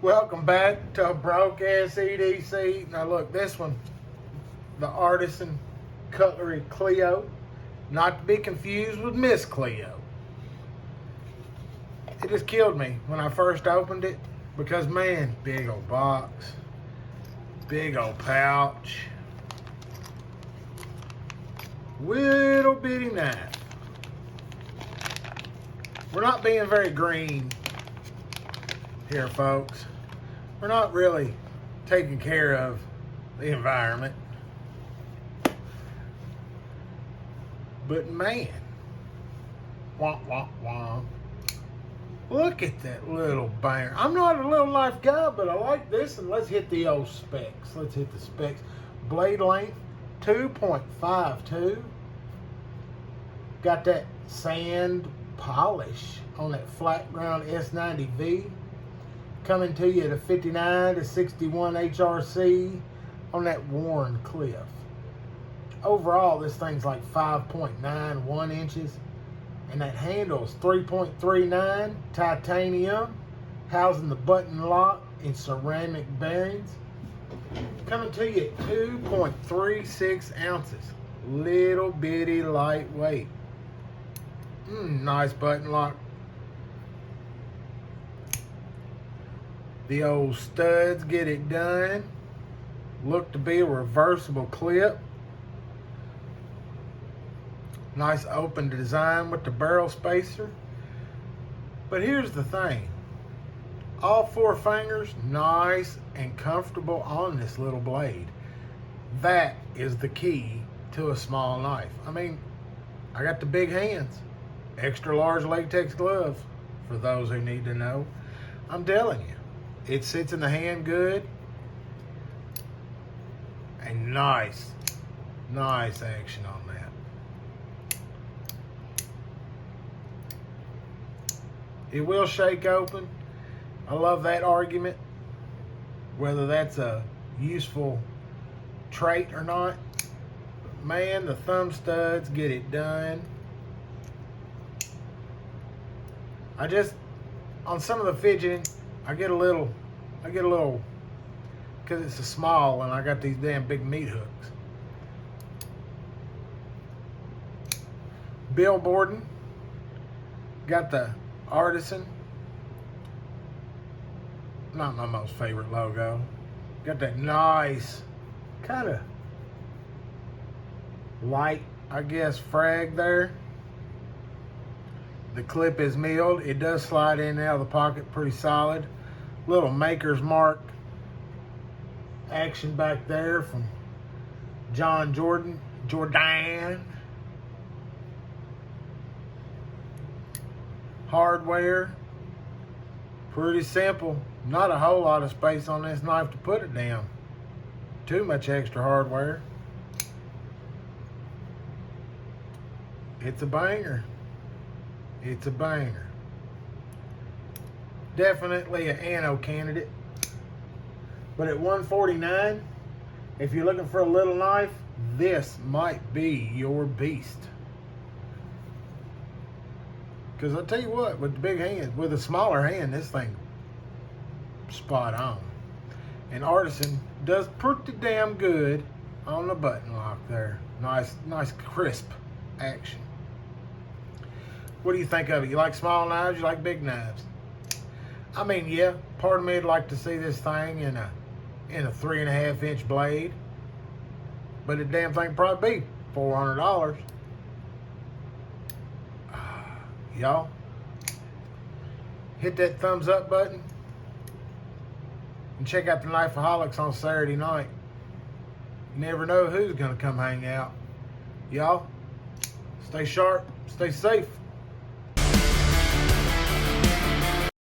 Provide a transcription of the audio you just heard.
Welcome back to a broke ass EDC. Now look, this one, the Artisan Cutlery Cleo, not to be confused with Miss Cleo. It just killed me when I first opened it because man, big old box, big old pouch, little bitty knife. We're not being very green here, folks. We're not really taking care of the environment. But man, wah, wah, wah. Look at that little banger. I'm not a little life guy, but I like this. And let's hit the old specs. Let's hit the specs. Blade length, 2.52. Got that sand polish on that flat ground S90V. Coming to you at a 59 to 61 HRC on that worn cliff. Overall, this thing's like 5.91 inches. And that handle's 3.39 titanium, housing the button lock in ceramic bearings. Coming to you at 2.36 ounces. Little bitty lightweight. Nice button lock. The old studs get it done. Look to be a reversible clip. Nice open design with the barrel spacer. But here's the thing. All four fingers nice and comfortable on this little blade. That is the key to a small knife. I mean, I got the big hands. Extra large latex gloves for those who need to know. I'm telling you. It sits in the hand good. And nice action on that. It will shake open. I love that argument. Whether that's a useful trait or not. But man, the thumb studs get it done. On some of the fidgeting, I get a little, because it's a small and I got these damn big meat hooks. Billboarding, got the Artisan, not my most favorite logo. Got that nice, kind of light, I guess, frag there. The clip is milled. It does slide in and out of the pocket pretty solid. Little maker's mark action back there from Jordaan. Hardware, pretty simple. Not a whole lot of space on this knife to put it down. Too much extra hardware. It's a banger. It's a banger. Definitely an anno candidate. But at $149, if you're looking for a little knife, this might be your beast. Because I'll tell you what, with the big hand, with a smaller hand, this thing spot on. And Artisan does pretty damn good on the button lock there. Nice crisp action. What do you think of it? You like small knives? You like big knives? I mean, yeah, part of me would like to see this thing in a 3.5 inch blade, but the damn thing probably be $400. Y'all, hit that thumbs up button and check out the Knifeaholics on Saturday night. You never know who's gonna come hang out. Y'all, stay sharp, stay safe.